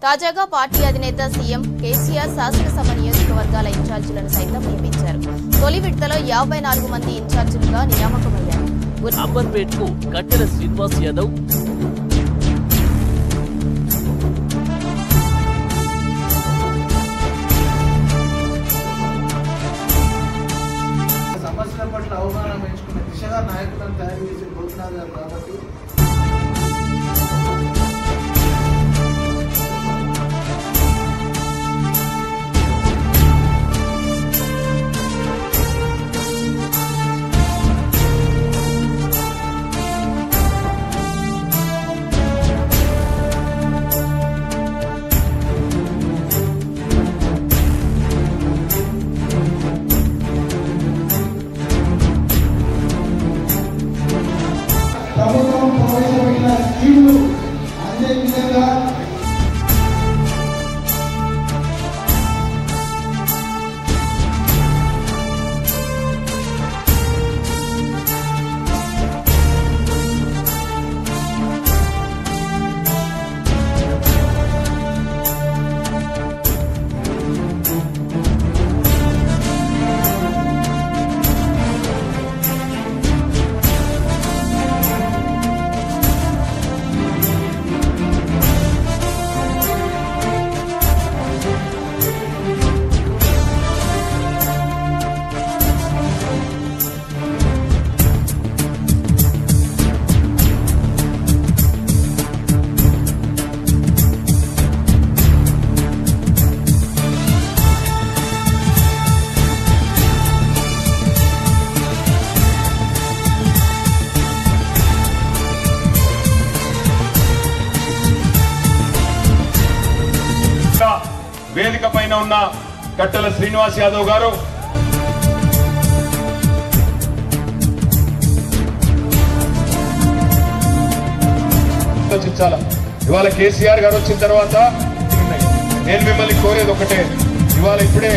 తాజాగా పార్టీ అధినేత సీఎం కేసీఆర్ శాసనసభ నియోజకవర్గాల ఇన్ఛార్జీలను సైతం నియమించారు. తొలి విడతలో 54 మంది ఇన్ఛార్జీలుగా నియామకమయ్యారు. అంబర్పేట్కు కట్టెల శ్రీనివాస్ యాదవ్, సమస్యల పట్ల అవగాహన పెంచుకునే దిశగా నాయకులను తయారు చేసి కోరుతున్నారు కాబట్టి ప్రభుత్వం ప్రవేశపెట్టిన స్కీములు అందే విధంగా వేదిక పైన ఉన్న కట్టెల శ్రీనివాస్ యాదవ్ గారు ఆలోచించాల. ఇవాళ కేసీఆర్ గారు వచ్చిన తర్వాత నేను మిమ్మల్ని కోరేది ఒకటే, ఇవాళ ఇప్పుడే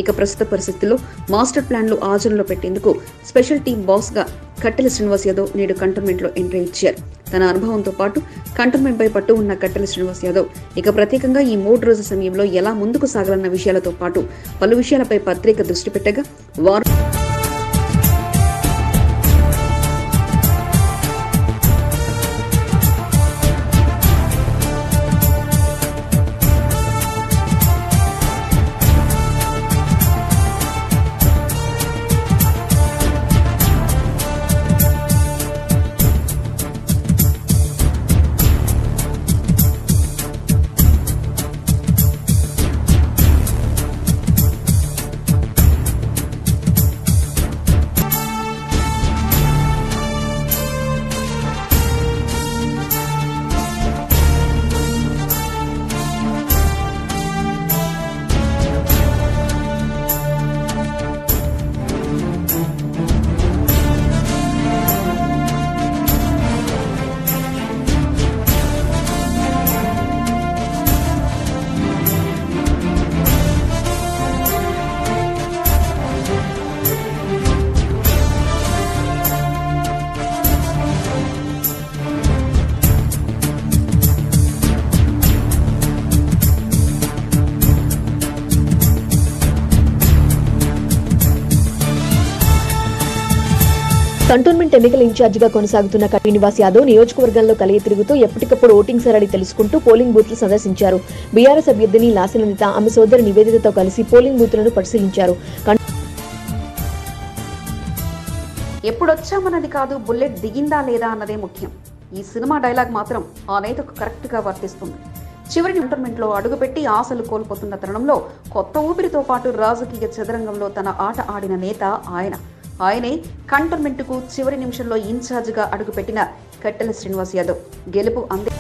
ఇక ప్రస్తుత పరిస్థితుల్లో మాస్టర్ ప్లాన్లు ఆచరణలో పెట్టేందుకు స్పెషల్ టీం బాస్ గా కట్టెల శ్రీనివాస్ యాదవ్ నేడు కంటోన్మెంట్ లో ఎంట్రీ ఇచ్చారు. తన అనుభవంతో పాటు కంటోన్మెంట్ పై పట్టు ఉన్న కట్టెల శ్రీనివాస్ యాదవ్ ఇక ప్రత్యేకంగా ఈ 3 రోజుల సమయంలో ఎలా ముందుకు సాగాలన్న విషయాలతో పాటు పలు విషయాలపై ప్రత్యేక దృష్టి పెట్టగా వారు కంటోన్మెంట్ ఎన్నికల ఇన్ఛార్జిగా కొనసాగుతున్న శ్రీనివాస్ యాదవ్ నియోజకవర్గంలో కలిగి తిరుగుతూ ఎప్పటికప్పుడు ఓటింగ్ సరళి తెలుసుకుంటూ పోలింగ్ బూత్లు సందర్శించారు. బీఆర్ఎస్ అభ్యర్థిని లాసిలనిత ఆమె సోదరి నివేదితతో కలిసి పోలింగ్ బూత్లను పరిశీలించారు. ఎప్పుడొచ్చామన్నది కాదు, బుల్లెట్ దిగిందా లేదా అన్నదే ముఖ్యం. ఈ సినిమా డైలాగ్ మాత్రం ఆ నేతకు కరెక్ట్ గా వర్తిస్తుంది. చివరి కంటోన్మెంట్ లో అడుగుపెట్టి ఆశలు కోల్పోతున్న తరుణంలో కొత్త ఊపిరితో పాటు రాజకీయ చదరంగంలో తన ఆట ఆడిన నేత ఆయనే కంటోన్మెంట్ కు చివరి నిమిషంలో ఇన్ఛార్జిగా అడుగుపెట్టిన కట్టెల శ్రీనివాస్ యాదవ్. గెలుపు అందే